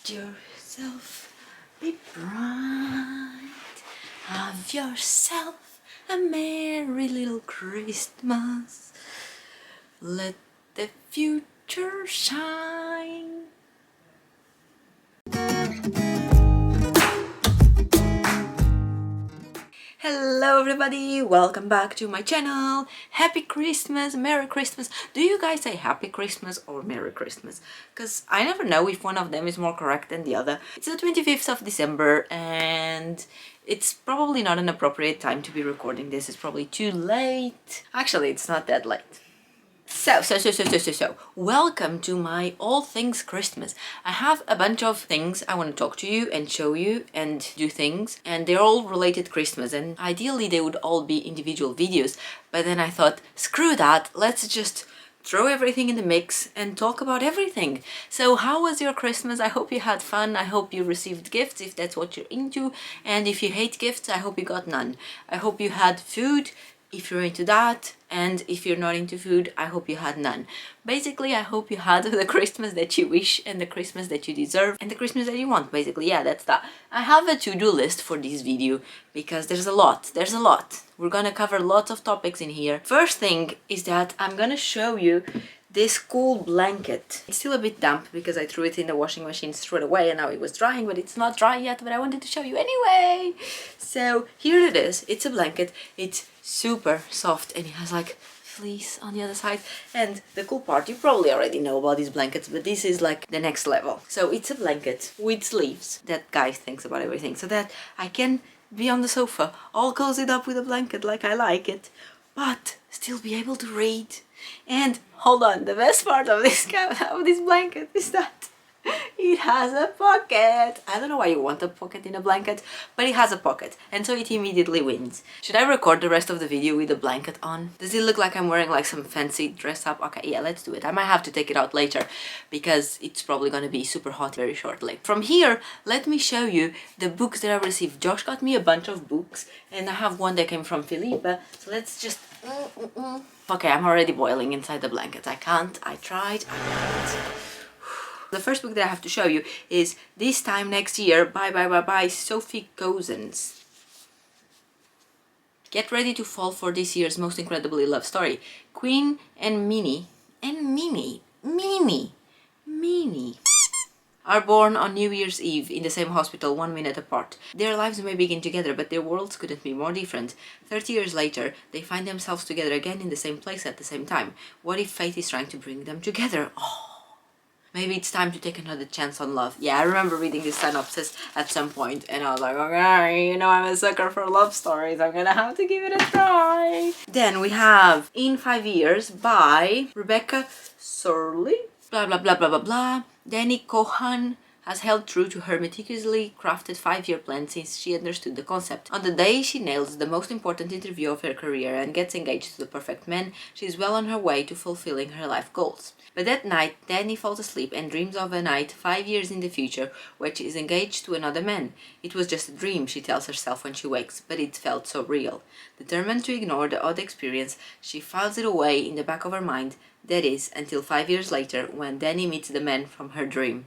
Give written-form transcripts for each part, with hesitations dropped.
yourself be bright. Have yourself a merry little Christmas. Let the future shine. Hello everybody, welcome back to my channel. Happy Christmas, Merry Christmas. Do you guys say Happy Christmas or Merry Christmas? Because I never know if one of them is more correct than the other. It's the 25th of December and it's probably not an appropriate time to be recording this. It's probably too late. Actually, it's not that late. So, welcome to my All Things Christmas. I have a bunch of things I want to talk to you and show you and do things, and they're all related to Christmas, and ideally they would all be individual videos, but then I thought, screw that, let's just throw everything in the mix and talk about everything. So how was your Christmas? I hope you had fun. I hope you received gifts if that's what you're into, and if you hate gifts, I hope you got none. I hope you had food if you're into that, and if you're not into food, I hope you had none. Basically, I hope you had the Christmas that you wish and the Christmas that you deserve and the Christmas that you want. Basically, yeah, that's that. I have a to-do list for this video because there's a lot. We're gonna cover lots of topics in here. First thing is that I'm gonna show you this cool blanket. It's still a bit damp because I threw it in the washing machine straight away and now it was drying, but it's not dry yet, but I wanted to show you anyway. So here it is. It's a blanket. It's super soft and it has like fleece on the other side, and the cool part, you probably already know about these blankets, but this is like the next level. So it's a blanket with sleeves that guy thinks about everything, so that I can be on the sofa all cozied up with a blanket like I like it, but still be able to read. And hold on, the best part of this blanket is that it has a pocket. I don't know why you want a pocket in a blanket, but it has a pocket, and so it immediately wins. Should I record the rest of the video with the blanket on? Does it look like I'm wearing like some fancy dress up? Okay, yeah, let's do it. I might have to take it out later because it's probably gonna be super hot very shortly. From here, let me show you the books that I received. Josh got me a bunch of books, and I have one that came from Philippa, so let's just... Okay, I'm already boiling inside the blanket. I can't. I tried. The first book that I have to show you is This Time Next Year by Sophie Cozens. Get ready to fall for this year's most incredibly loved story. Queen and Minnie are born on New Year's Eve in the same hospital 1 minute apart. Their lives may begin together, but their worlds couldn't be more different. 30 years later, they find themselves together again in the same place at the same time. What if fate is trying to bring them together? Oh. Maybe it's time to take another chance on love. Yeah, I remember reading this synopsis at some point and I was like, okay, you know, I'm a sucker for love stories. I'm gonna have to give it a try. Then we have In 5 Years by Rebecca Surley. Blah, blah, blah, blah, blah, blah. Danny Cohan has held true to her meticulously crafted 5-year plan since she understood the concept. On the day she nails the most important interview of her career and gets engaged to the perfect man, she is well on her way to fulfilling her life goals. But that night, Danny falls asleep and dreams of a night 5 years in the future where she is engaged to another man. It was just a dream, she tells herself when she wakes, but it felt so real. Determined to ignore the odd experience, she files it away in the back of her mind, that is, until 5 years later when Danny meets the man from her dream.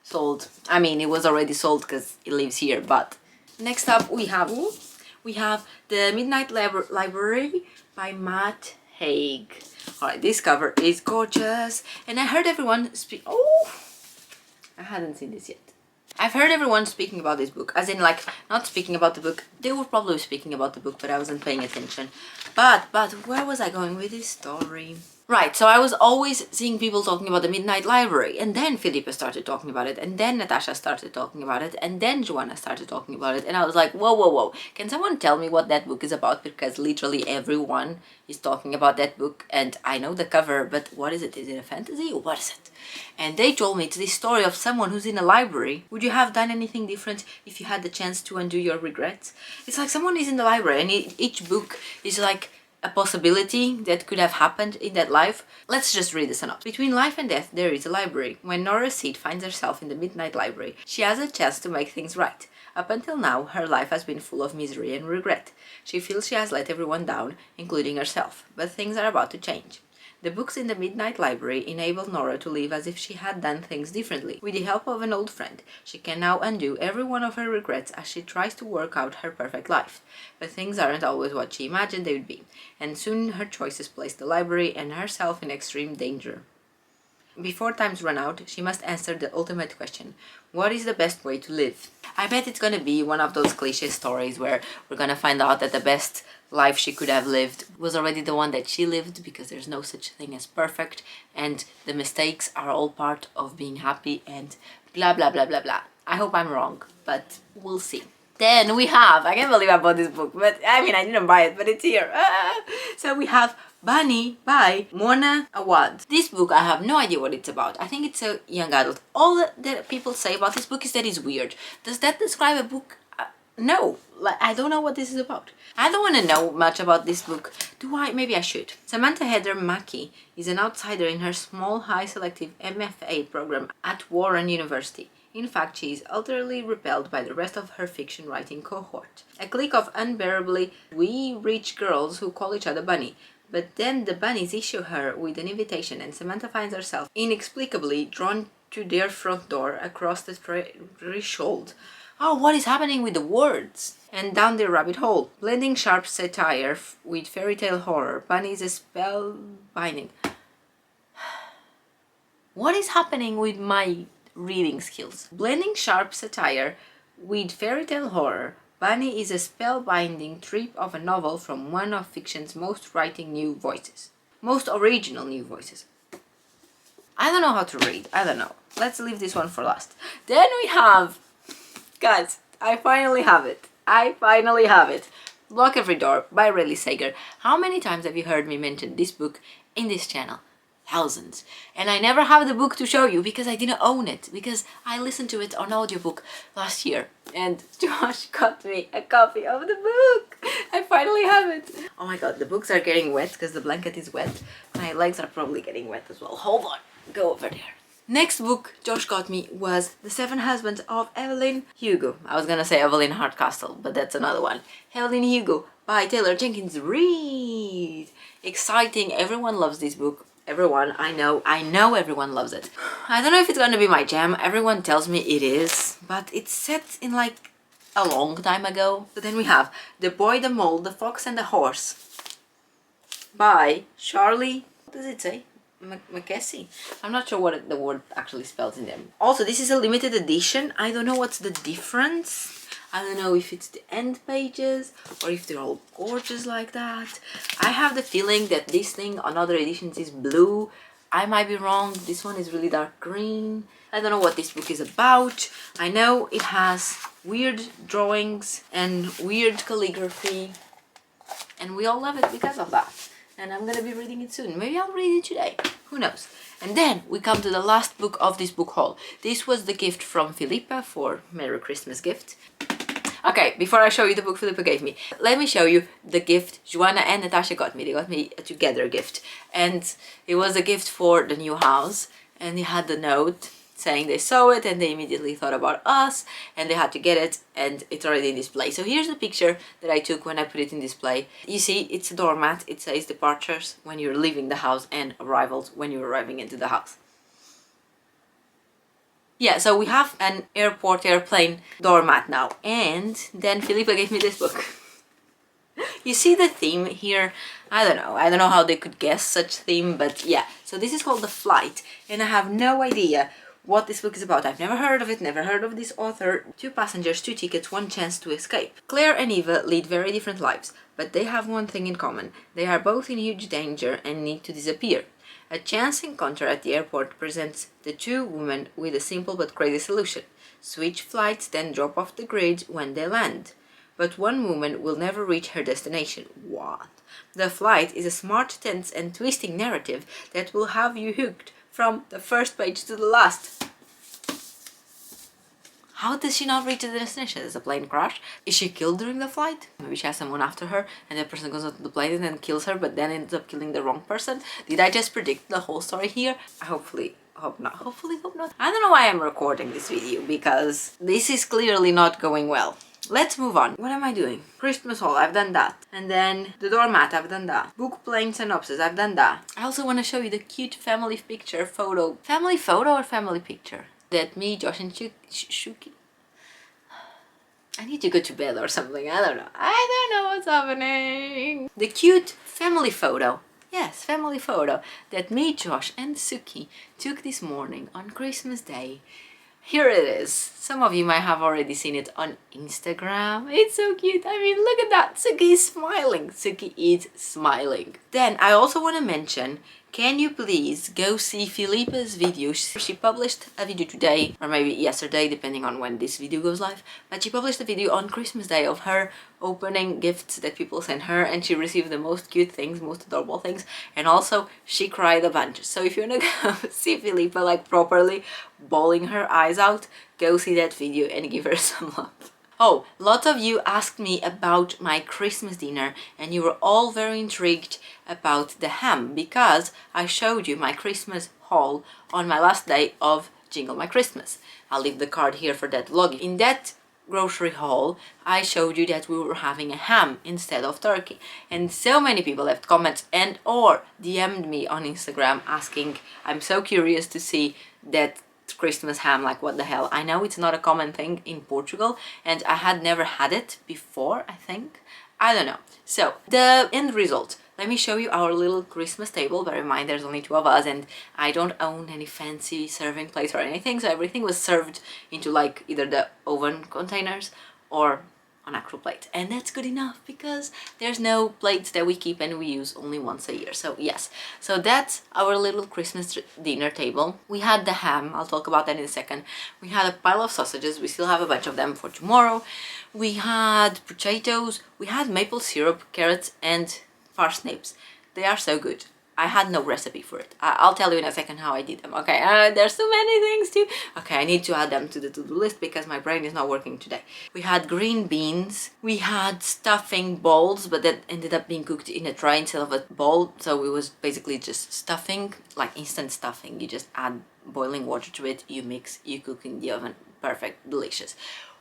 Sold. I mean, it was already sold because it lives here, but... Next up we have The Midnight Library by Matt Haig. Alright, this cover is gorgeous, and I heard everyone speak... Oh! I hadn't seen this yet. I've heard everyone speaking about this book, as in like, not speaking about the book, they were probably speaking about the book, but I wasn't paying attention. But where was I going with this story? Right, so I was always seeing people talking about The Midnight Library, and then Philippa started talking about it, and then Natasha started talking about it, and then Joanna started talking about it, and I was like, whoa, can someone tell me what that book is about? Because literally everyone is talking about that book, and I know the cover, but what is it? Is it a fantasy, or what is it? And they told me it's this story of someone who's in a library. Would you have done anything different if you had the chance to undo your regrets? It's like someone is in the library, and each book is like a possibility that could have happened in that life. Let's just read the synopsis. Between life and death, there is a library. When Nora Seed finds herself in the Midnight Library, she has a chance to make things right. Up until now, her life has been full of misery and regret. She feels she has let everyone down, including herself, but things are about to change. The books in the Midnight Library enable Nora to live as if she had done things differently. With the help of an old friend, she can now undo every one of her regrets as she tries to work out her perfect life. But things aren't always what she imagined they would be, and soon her choices place the library and herself in extreme danger. Before times run out, she must answer the ultimate question: what is the best way to live? I bet it's gonna be one of those cliche stories where we're gonna find out that the best life she could have lived was already the one that she lived, because there's no such thing as perfect, and the mistakes are all part of being happy, and blah blah blah blah blah. I hope I'm wrong, but we'll see. Then we have, I can't believe I bought this book, but I mean, I didn't buy it, but it's here. So we have Bunny by Mona Awad. This book, I have no idea what it's about. I think it's a young adult. All that people say about this book is that it's weird. Does that describe a book? No, like, I don't know what this is about. I don't want to know much about this book. Do I? Maybe I should. Samantha Heather Mackey is an outsider in her small, high selective MFA program at Warren University. In fact, she is utterly repelled by the rest of her fiction writing cohort. A clique of unbearably wee rich girls who call each other Bunny. But then the bunnies issue her with an invitation, and Samantha finds herself inexplicably drawn to their front door across the threshold. Oh, what is happening with the words? And down the rabbit hole. Blending sharp satire with fairy tale horror, Bunny is a spellbinding. What is happening with my reading skills? Blending sharp satire with fairy tale horror, Bunny is a spellbinding trip of a novel from one of fiction's most original new voices. I don't know how to read. I don't know. Let's leave this one for last. Then we have, guys, I finally have it. Lock Every Door by Riley Sager. How many times have you heard me mention this book in this channel? Thousands. And I never have the book to show you because I didn't own it, because I listened to it on audiobook last year and Josh got me a copy of the book. I finally have it. Oh my god, the books are getting wet because the blanket is wet. My legs are probably getting wet as well. Hold on, go over there. Next book Josh got me was The Seven Husbands of Evelyn Hugo. I was gonna say Evelyn Hardcastle, but that's another one. Evelyn Hugo by Taylor Jenkins Reid. Exciting, everyone loves this book. Everyone, I know everyone loves it. I don't know if it's gonna be my jam. Everyone tells me it is, but it's set in like a long time ago. But then we have The Boy, the Mole, the Fox and the Horse by Charlie, what does it say? McKessie. I'm not sure what the word actually spells in them. Also, this is a limited edition. I don't know what's the difference. I don't know if it's the end pages or if they're all gorgeous like that. I have the feeling that this thing on other editions is blue. I might be wrong. This one is really dark green. I don't know what this book is about. I know it has weird drawings and weird calligraphy, and we all love it because of that. And I'm gonna be reading it soon. Maybe I'll read it today. Who knows? And then we come to the last book of this book haul. This was the gift from Philippa for Merry Christmas gift. Okay, before I show you the book Philippa gave me, let me show you the gift Joanna and Natasha got me. They got me a together gift. And it was a gift for the new house. And it had the note saying they saw it and they immediately thought about us and they had to get it, and it's already in display. So here's the picture that I took when I put it in display. You see, it's a doormat. It says departures when you're leaving the house and arrivals when you're arriving into the house. Yeah, so we have an airplane doormat now. And then Philippa gave me this book. You see the theme here? I don't know how they could guess such theme, but yeah. So this is called The Flight, and I have no idea what this book is about. I've never heard of it, never heard of this author. 2 passengers, 2 tickets, 1 chance to escape. Claire and Eva lead very different lives, but they have one thing in common. They are both in huge danger and need to disappear. A chance encounter at the airport presents the 2 women with a simple but crazy solution. Switch flights, then drop off the grid when they land. But one woman will never reach her destination. What? The Flight is a smart, tense and twisting narrative that will have you hooked from the first page to the last. How does she not reach the destination? Does the plane crash? Is she killed during the flight? Maybe she has someone after her and that person goes onto the plane and then kills her, but then ends up killing the wrong person. Did I just predict the whole story here? Hope not. I don't know why I'm recording this video, because this is clearly not going well. let's move on. What am I doing? Christmas haul, I've done that. And then the doormat, I've done that. Book plain synopsis, I've done that. I also want to show you the cute family picture photo. Family photo or family picture? That me, Josh and Shuki. I need to go to bed or something. I don't know what's happening. The cute family photo. Yes, family photo that me, Josh and Suki took this morning on Christmas Day. Here it is. Some of you might have already seen it on Instagram. It's so cute. I mean, look at that. Suki is smiling. Suki is smiling. Then I also want to mention, can you please go see Filipa's video? She published a video today, or maybe yesterday, depending on when this video goes live. But she published a video on Christmas Day of her opening gifts that people sent her, and she received the most cute things, most adorable things, and also she cried a bunch. So if you wanna go see Filipa like properly bawling her eyes out, go see that video and give her some love. Oh, lots of you asked me about my Christmas dinner, and you were all very intrigued about the ham because I showed you my Christmas haul on my last day of Jingle My Christmas. I'll leave the card here for that vlog. In that grocery haul, I showed you that we were having a ham instead of turkey, and so many people left comments and or DM'd me on Instagram asking, I'm so curious to see that Christmas ham, like what the hell. I know it's not a common thing in Portugal and I had never had it before, I think. I don't know. So the end result, let me show you our little Christmas table. Bear in mind there's only 2 of us and I don't own any fancy serving plates or anything, so everything was served into like either the oven containers or on actual plate, and that's good enough because there's no plates that we keep and we use only once a year. So yes, so that's our little Christmas dinner table. We had the ham, I'll talk about that in a second. We had a pile of sausages, we still have a bunch of them for tomorrow. We had potatoes, we had maple syrup, carrots and parsnips. They are so good. I had no recipe for it. I'll tell you in a second how I did them. Okay, there's so many things too. Okay, I need to add them to the to-do list because my brain is not working today. We had green beans. We had stuffing balls, but that ended up being cooked in a tray instead of a bowl. So it was basically just stuffing, like instant stuffing. You just add boiling water to it, you mix, you cook in the oven. Perfect, delicious.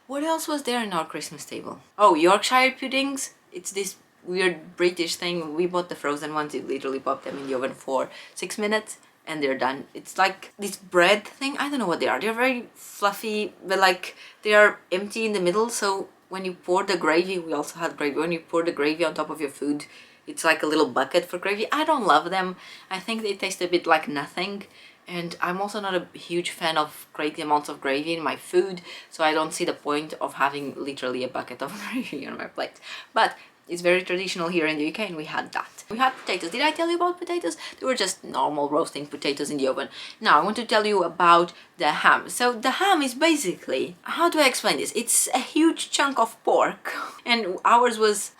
What else was there in our Christmas table? Oh, Yorkshire puddings. It's this weird British thing. We bought the frozen ones. You literally pop them in the oven for 6 minutes and they're done. It's like this bread thing. I don't know what they are. They're very fluffy, but like they are empty in the middle. So when you pour the gravy, we also had gravy. When you pour the gravy on top of your food, it's like a little bucket for gravy. I don't love them. I think they taste a bit like nothing. And I'm also not a huge fan of great amounts of gravy in my food. So I don't see the point of having literally a bucket of gravy on my plate. But it's very traditional here in the UK and we had that. We had potatoes. Did I tell you about potatoes? They were just normal roasting potatoes in the oven. Now I want to tell you about the ham. So the ham is basically, how do I explain this? It's a huge chunk of pork and ours was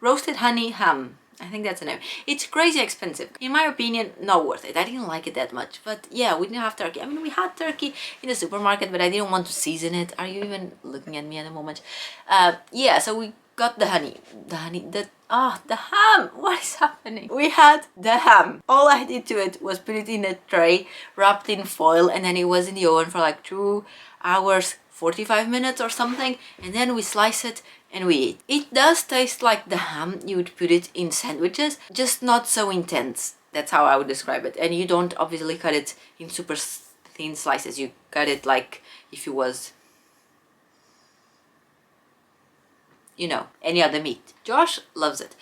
roasted honey ham. I think that's the name. It's crazy expensive. In my opinion, not worth it. I didn't like it that much. But yeah, we didn't have turkey. I mean, we had turkey in the supermarket, but I didn't want to season it. Are you even looking at me at the moment? Yeah, so we got the ham. What is happening? We had the ham. All I did to it was put it in a tray, wrapped in foil, and then it was in the oven for like 2 hours, 45 minutes or something, and then we slice it and we eat. It does taste like the ham. You would put it in sandwiches, just not so intense. That's how I would describe it. And you don't obviously cut it in super thin slices. You cut it like if it was, you know, any other meat. Josh loves it.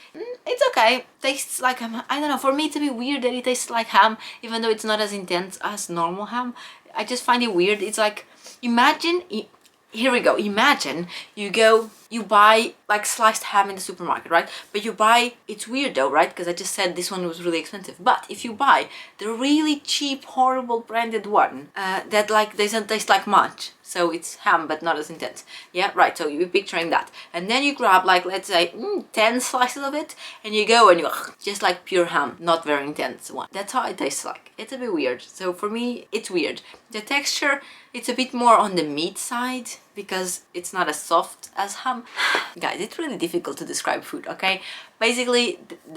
It's okay. Tastes like ham. I don't know, for me it's a bit weird that it tastes like ham, even though it's not as intense as normal ham. I just find it weird. It's like, imagine, here we go, imagine you buy like sliced ham in the supermarket, right? But you buy, it's weird though, right? Because I just said this one was really expensive. But if you buy the really cheap, horrible branded one, that like doesn't taste like much, so it's ham but not as intense. Yeah, right, so you're picturing that. And then you grab like, let's say 10 slices of it and you go and you just like pure ham, not very intense one. That's how it tastes like. It's a bit weird. So for me, it's weird. The texture, it's a bit more on the meat side because it's not as soft as ham. Guys, it's really difficult to describe food, okay? Basically,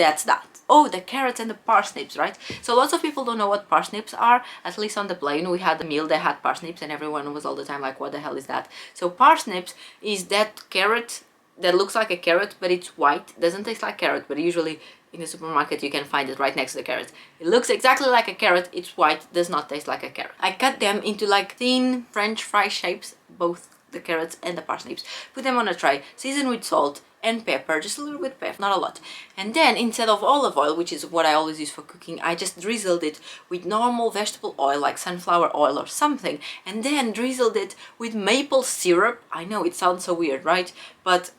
that's that. Oh, the carrots and the parsnips, right? So lots of people don't know what parsnips are. At least on the plane, we had a meal that had parsnips and everyone was all the time like, what the hell is that? So parsnips is that carrot that looks like a carrot, but it's white. Doesn't taste like carrot, but usually in the supermarket you can find it right next to the carrot. It looks exactly like a carrot, it's white, does not taste like a carrot. I cut them into like thin French fry shapes, both the carrots and the parsnips. Put them on a tray, season with salt and pepper, just a little bit of pepper, not a lot. And then instead of olive oil, which is what I always use for cooking, I just drizzled it with normal vegetable oil like sunflower oil or something, and then drizzled it with maple syrup. I know it sounds so weird, right? But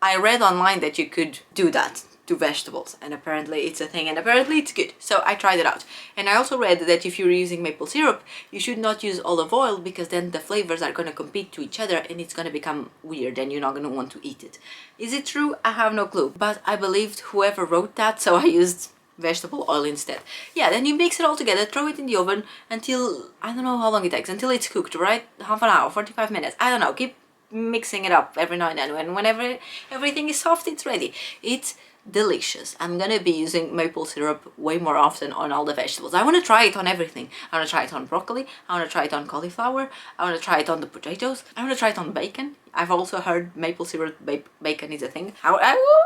I read online that you could do that to vegetables, and apparently it's a thing, and apparently it's good. So I tried it out. And I also read that if you're using maple syrup, you should not use olive oil, because then the flavors are going to compete to each other and it's going to become weird and you're not going to want to eat it. Is it true? I have no clue, but I believed whoever wrote that, so I used vegetable oil instead. Yeah, then you mix it all together, throw it in the oven until, I don't know how long it takes, until it's cooked, right? Half an hour, 45 minutes, I don't know. Keep mixing it up every now and then, and whenever everything is soft, it's ready. It's delicious. I'm gonna be using maple syrup way more often on all the vegetables. I want to try it on everything. I want to try it on broccoli, I want to try it on cauliflower, I want to try it on the potatoes, I want to try it on bacon. I've also heard maple syrup bacon is a thing. I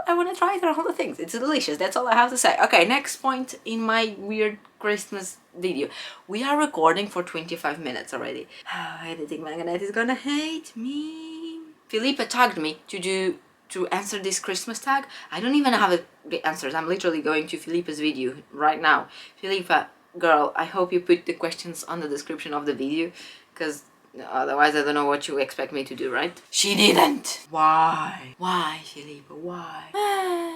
want to try it on all the things. It's delicious, that's all I have to say. Okay, next point in my weird Christmas video. We are recording for 25 minutes already. Editing Manganet is gonna hate me. Philippa tagged me to answer this Christmas tag. I don't even have the answers. I'm literally going to Philippa's video right now. Philippa, girl, I hope you put the questions on the description of the video, because otherwise I don't know what you expect me to do, right? She didn't. Why? Why, Philippa? Why?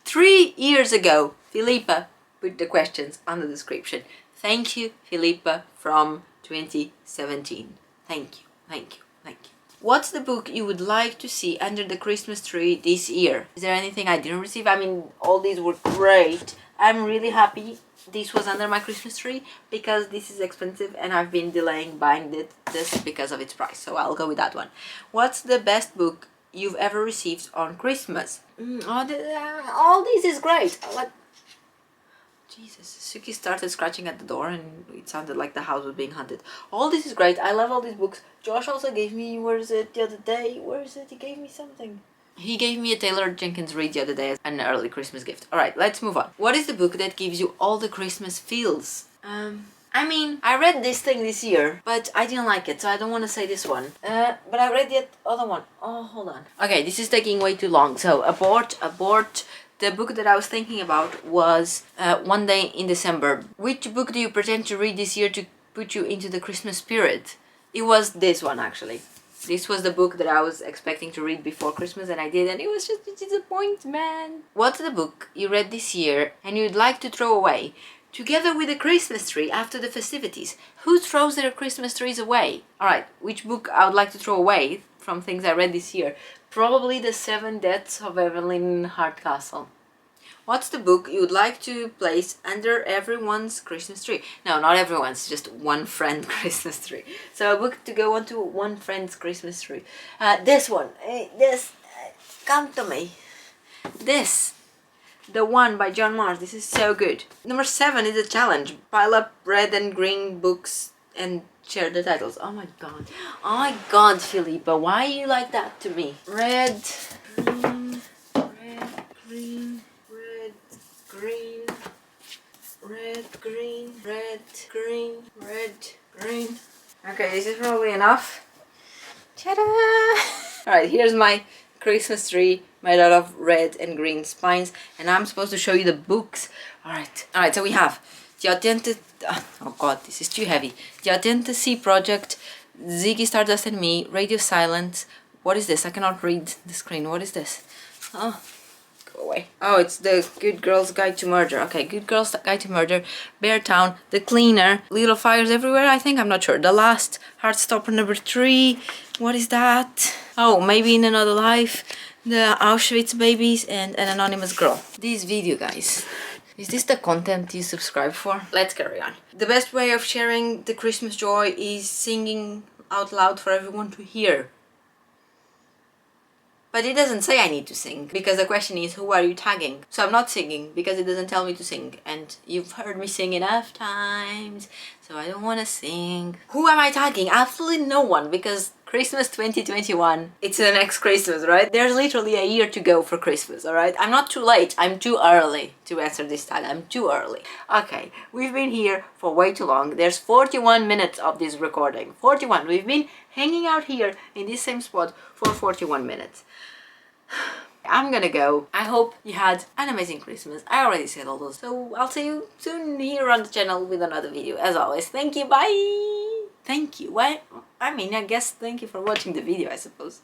3 years ago, Philippa put the questions on the description. Thank you, Philippa, from 2017. Thank you, thank you, thank you. What's the book you would like to see under the Christmas tree this year? Is there anything I didn't receive? I mean, all these were great. I'm really happy this was under my Christmas tree, because this is expensive and I've been delaying buying this because of its price. So I'll go with that one. What's the best book you've ever received on Christmas? All this is great. Jesus, Suki started scratching at the door and it sounded like the house was being hunted. All this is great. I love all these books. Josh also gave me, where is it, the other day? Where is it? He gave me something. He gave me a Taylor Jenkins Reid the other day as an early Christmas gift. Alright, let's move on. What is the book that gives you all the Christmas feels? I mean, I read this thing this year, but I didn't like it, so I don't want to say this one. But I read the other one. Oh, hold on. Okay, this is taking way too long, so abort. The book that I was thinking about was One Day in December. Which book do you pretend to read this year to put you into the Christmas spirit? It was this one, actually. This was the book that I was expecting to read before Christmas, and I did, and it was just a disappointment. What's the book you read this year and you'd like to throw away, together with a Christmas tree after the festivities? Who throws their Christmas trees away? Alright, which book I would like to throw away from things I read this year? Probably The 7 Deaths of Evelyn Hardcastle. What's the book you would like to place under everyone's Christmas tree? No, not everyone's, just one friend Christmas tree. So a book to go onto one friend's Christmas tree. This one. Come to me. This. The One by John Mars. This is so good. Number 7 is a challenge. Pile up red and green books and share the titles. Oh my god. Oh my god, Philippa. Why are you like that to me? Red, green, red, green, red, green, red, green, red, green, red, green. Okay, this is probably enough. Ta-da! Alright, here's my Christmas tree made out of red and green spines, and I'm supposed to show you the books. Alright, so we have the oh god, this is too heavy. The Authenticity Project, Ziggy Stardust and Me, Radio Silence. What is this? I cannot read the screen. What is this? Oh, go away. Oh, it's the Good Girl's Guide to Murder. Okay, Good Girl's Guide to Murder, Bear Town, The Cleaner, Little Fires Everywhere, I think, I'm not sure. The Last, Heartstopper number 3. What is that? Oh, Maybe in Another Life, The Auschwitz Babies, and An Anonymous Girl. This video, guys. Is this the content you subscribe for? Let's carry on. The best way of sharing the Christmas joy is singing out loud for everyone to hear. But it doesn't say I need to sing, because the question is, who are you tagging? So I'm not singing, because it doesn't tell me to sing, and you've heard me sing enough times, so I don't want to sing. Who am I tagging? Absolutely no one, because Christmas 2021, it's the next Christmas, right? There's literally a year to go for Christmas, alright? I'm not too late, I'm too early to answer this tag, I'm too early. Okay, we've been here for way too long. There's 41 minutes of this recording. 41. We've been hanging out here in this same spot for 41 minutes. I'm gonna go. I hope you had an amazing Christmas. I already said all those. So I'll see you soon here on the channel with another video. As always, thank you, bye! Thank you. Why? I mean, I guess thank you for watching the video, I suppose.